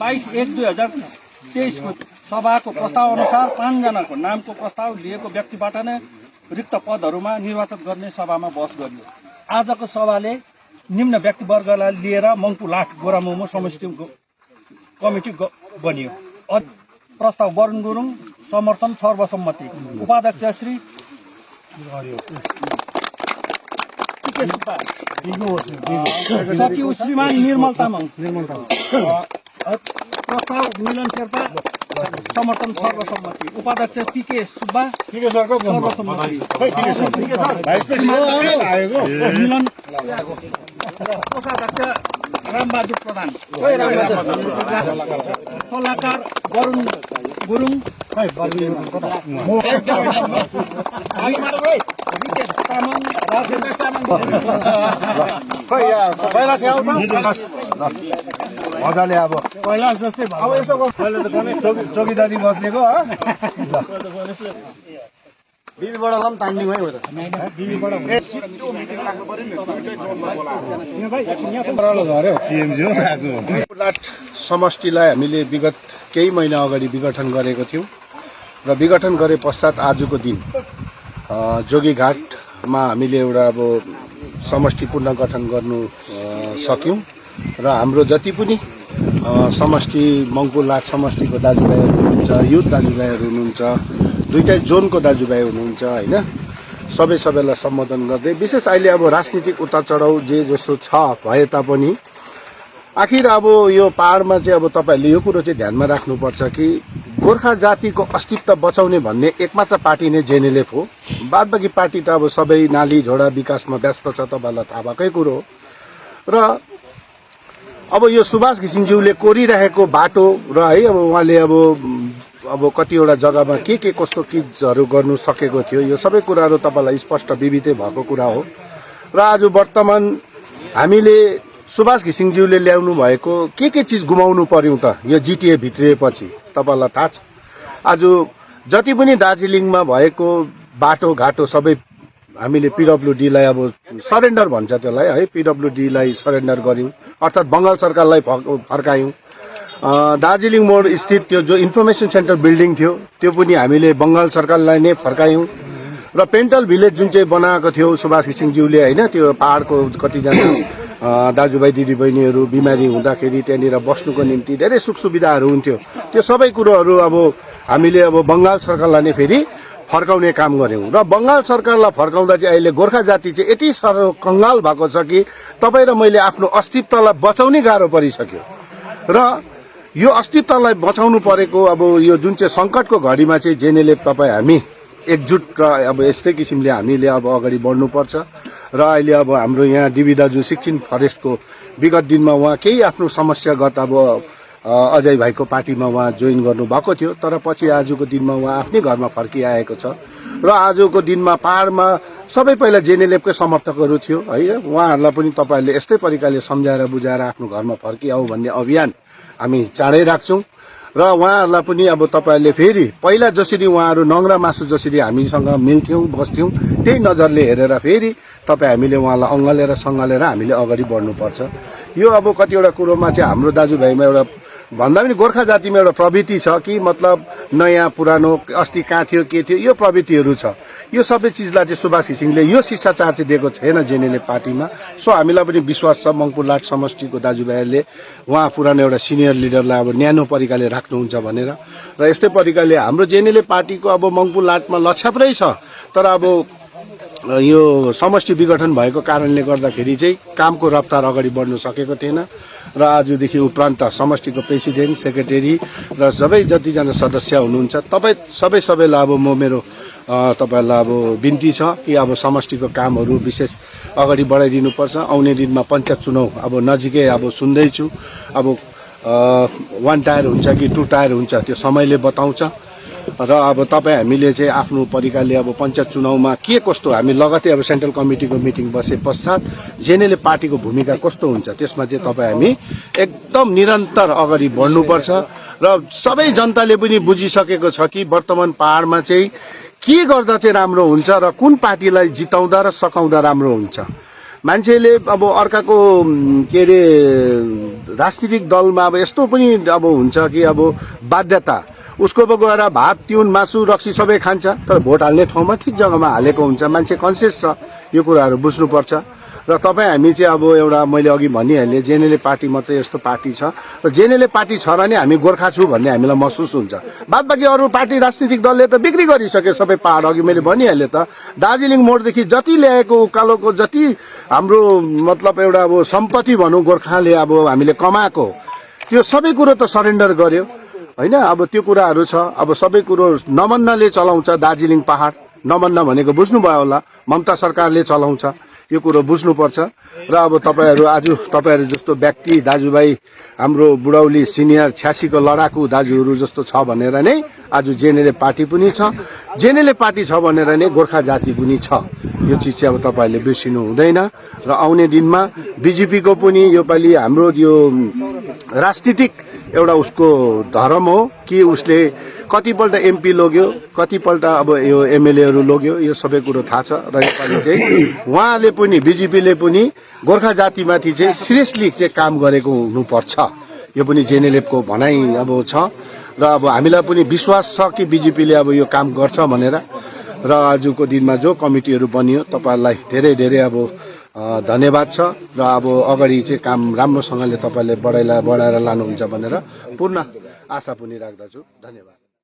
22/1/2023 को सभाको प्रस्ताव अनुसार 5 जनाको नामको प्रस्ताव लिएको व्यक्तिबाट नै रिक्त पदहरूमा निर्वाचन गर्ने सभामा बहस गरियो। आजको सभाले निम्न व्यक्तिवर्गलाई लिएर मङ्पु लाट गोरामुमो समष्टि कमिटी बनियो। प्रस्ताव वरुण गुरुङ, समर्थन सर्वसम्मति। उपाध्यक्ष श्री सचिव श्रीमान निर्मल तामाङ, प्रस्ताव मिलन शेर्पा, समर्थन सर्वसम्मति। उपाध्यक्ष पीके सुब्बा, सर्वसम्मति। मिलन कोषाध्यक्ष रामबहादुर प्रधान, सल्लाहकार वरुण गुरुङ, रितेश तामाङ, राजेन्द्र तामाङ। मजाले अब कैलाश जस्तै अब यसो चौकीदारी बस्नेको बिबीबाट पनि तान्दिउँ है लाट समष्टिलाई हामीले विगत केही महिना अगाडि विघटन गरेको थियौँ र विघटन गरे पश्चात आजको दिन जोगीघाटमा हामीले एउटा अब समष्टि पुनर्गठन गर्नु सक्यौँ र हाम्रो जति पनि समष्टि मङ्पु लाट समष्टिको दाजुभाइहरू हुनुहुन्छ, युथ दाजुभाइहरू हुनुहुन्छ, दुईटै जोनको दाजुभाइ हुनुहुन्छ होइन, सबैलाई सम्बोधन गर्दै विशेष अहिले अब राजनीतिक उतार चढाउ जे जस्तो छ भए तापनि आखिर अब यो पहाडमा चाहिँ अब तपाईँहरूले यो कुरो चाहिँ ध्यानमा राख्नुपर्छ कि गोर्खा जातिको अस्तित्व बचाउने भन्ने एकमात्र पार्टी नै जेएनएलएफ हो। बादबाँकी पार्टी त अब सबै नाली झोडा विकासमा व्यस्त छ, तपाईँहरूलाई थाहा भएकै कुरो हो। र अब यो सुभाष घिसिङज्यूले कोरिरहेको बाटो र है अब उहाँले अब कतिवटा जग्गामा के कस्तो चिजहरू गर्नु सकेको थियो, यो सबै कुराहरू तपाईँलाई स्पष्ट विदितै भएको कुरा हो। र आज वर्तमान हामीले सुभाष घिसिङज्यूले ल्याउनु भएको के चिज गुमाउनु पर्यो त यो जिटिए भित्रिएपछि तपाईँलाई थाहा छ। आज जति पनि दार्जिलिङमा भएको बाटोघाटो सबै हामीले पिडब्ल्युडीलाई अब सरेन्डर भन्छ त्यसलाई है, पिडब्ल्युडीलाई सरेन्डर गर्यौँ, अर्थात् बङ्गाल सरकारलाई फर्कायौँ। दार्जिलिङ मोड स्थित त्यो जो इन्फर्मेसन सेन्टर बिल्डिङ थियो त्यो पनि हामीले बङ्गाल सरकारलाई नै फर्कायौँ। र पेन्टल भिलेज जुन चाहिँ बनाएको थियो सुभाष घिसिङज्यूले होइन, त्यो पहाडको कतिजना दाजुभाइ दिदीबहिनीहरू बिमारी हुँदाखेरि त्यहाँनिर बस्नुको निम्ति धेरै सुख सुविधाहरू हुन्थ्यो, त्यो सबै कुरोहरू अब हामीले अब बङ्गाल सरकारलाई नै फेरि फर्काउने काम गर्यौँ। र बङ्गाल सरकारलाई फर्काउँदा चाहिँ अहिले गोर्खा जाति चाहिँ यति साह्रो कङ्गाल भएको छ कि तपाईँ र मैले आफ्नो अस्तित्वलाई बचाउनै गाह्रो परिसक्यो। र यो अस्तित्वलाई बचाउनु परेको अब यो जुन चाहिँ सङ्कटको घडीमा चाहिँ जेएनएलएफ तपाईँ हामी एकजुट र अब यस्तै किसिमले हामीले अब अगाडि बढ्नुपर्छ। र अहिले अब हाम्रो यहाँ डिबी दाजु सिक्किम फरेस्टको विगत दिनमा उहाँ केही आफ्नो समस्यागत अब अजय भाइको पार्टीमा उहाँ जोइन गर्नुभएको थियो, तर पछि आजको दिनमा उहाँ आफ्नै घरमा फर्किआएको छ। र आजको दिनमा पहाडमा सबै पहिला जेएनएलएफकै समर्थकहरू थियो है, उहाँहरूलाई पनि तपाईँहरूले यस्तै प्रकारले सम्झाएर बुझाएर आफ्नो घरमा फर्किआऊ भन्ने अभियान हामी चाँडै राख्छौँ। र उहाँहरूलाई पनि अब तपाईँहरूले फेरि पहिला जसरी उहाँहरू नङ्ग्रा मासु जसरी हामीसँग मिल्थ्यौँ बस्थ्यौँ त्यही नजरले हेरेर फेरि तपाईँ हामीले उहाँलाई अँगालेर सङ्गालेर हामीले अगाडि बढ्नुपर्छ। यो अब कतिवटा कुरोमा चाहिँ हाम्रो दाजुभाइमा एउटा भन्दा पनि गोर्खा जातिमा एउटा प्रवृत्ति छ कि मतलब नयाँ पुरानो अस्ति कहाँ थियो के थियो यो प्रवृत्तिहरू छ। यो सबै चिजलाई चाहिँ सुभाष घिसिङले यो शिष्टाचार चाहिँ दिएको छैन जेएनएलएफ पार्टीमा। सो हामीलाई पनि विश्वास छ मङ्पु लाट समष्टिको दाजुभाइहरूले उहाँ पुरानो एउटा सिनियर लिडरलाई अब न्यानो प्रकारले राख्नुहुन्छ भनेर। र यस्तै प्रकारले हाम्रो जेएनएलएफ पार्टीको अब मङ्पु लाटमा लक्ष्य पुरै छ, तर अब यो समष्टि विघटन भएको कारणले गर्दाखेरि चाहिँ कामको रफ्तार अगाडि बढ्नु सकेको थिएन। र आजदेखि उपरान्त समष्टिको प्रेसिडेन्ट सेक्रेटरी र सबै जतिजना सदस्य हुनुहुन्छ तपाईँ सबैलाई अब म मेरो तपाईँहरूलाई अब बिन्ती छ कि अब समष्टिको कामहरू विशेष अगाडि बढाइदिनुपर्छ। आउने दिनमा पञ्चायत चुनाव अब नजिकै अब सुन्दैछु, अब 1 टायर हुन्छ कि 2 टायर हुन्छ त्यो समयले बताउँछ। र अब तपाईँ हामीले चाहिँ आफ्नो प्रकारले अब पञ्चायत चुनावमा के कस्तो हामी लगतै अब सेन्ट्रल कमिटीको मिटिङ बसे पश्चात जेएनएलएफ पार्टीको भूमिका कस्तो हुन्छ त्यसमा चाहिँ तपाईँ हामी एकदम निरन्तर अगाडि बढ्नुपर्छ। र सबै जनताले पनि बुझिसकेको छ कि वर्तमान पहाडमा चाहिँ के गर्दा चाहिँ राम्रो हुन्छ र कुन पार्टीलाई जिताउँदा र सकाउँदा राम्रो हुन्छ। मान्छेले अब अर्काको के अरे राजनीतिक दलमा अब यस्तो पनि अब हुन्छ कि अब बाध्यता उसको अब गएर भात तिउन मासु रक्सी सबै खान्छ तर भोट हाल्ने ठाउँमा ठिक जग्गामा हालेको हुन्छ मान्छे कन्सियस छ यो कुराहरू बुझ्नुपर्छ र तपाईँ हामी चाहिँ अब एउटा मैले अघि भनिहालेँ जेएनएलए पार्टी मात्रै यस्तो पार्टी छ र जेएनएलए पार्टी छ र नि हामी गोर्खा छु भन्ने हामीलाई महसुस हुन्छ बादबाँकी अरू पार्टी राजनीतिक दलले त बिक्री गरिसके सबै पहाड अघि मैले भनिहालेँ त दार्जिलिङ मोडदेखि जति ल्याएको उकालोको जति हाम्रो मतलब एउटा अब सम्पत्ति भनौँ गोर्खाले अब हामीले कमाएको त्यो सबै कुरो त सरेन्डर गर्यो होइन अब त्यो कुराहरू छ अब सबै कुरो नमन्नले चलाउँछ दार्जिलिङ पहाड नमन्न भनेको बुझ्नुभयो होला ममता सरकारले चलाउँछ यो कुरो बुझ्नुपर्छ र अब तपाईँहरू आज तपाईँहरू जस्तो व्यक्ति दाजुभाइ हाम्रो बुढौली सिनियर 86 को लडाकु दाजुहरू जस्तो छ भनेर नै आज जेएनएलए पार्टी पनि छ जेएनएलए पार्टी छ भनेर नै गोर्खा जाति पनि छ यो चिज चाहिँ अब तपाईँहरूले बिर्सिनु हुँदैन र आउने दिनमा बीजेपीको पनि योपालि हाम्रो यो राजनीतिक एउटा उसको धर्म हो कि उसले कतिपल्ट एमपी लोग्यो कतिपल्ट अब यो एमएलएहरू लोग्यो यो सबै कुरो थाहा छ र योपालि चाहिँ उहाँले पनि बीजेपीले पनि गोर्खा जातिमाथि चाहिँ सिरियसली चाहिँ काम गरेको हुनुपर्छ यो पनि जेएनएलएफको भनाइ अब छ र अब हामीलाई पनि विश्वास छ कि बीजेपीले अब यो काम गर्छ भनेर र आजको दिनमा जो कमिटीहरू बनियो तपाईहरुलाई धेरै धेरै अब धन्यवाद छ र अब अगाडि चाहिँ काम राम्रोसँगले तपाईले बढाएर लानुहुन्छ भनेर पूर्ण आशा पनि राख्दछु धन्यवाद।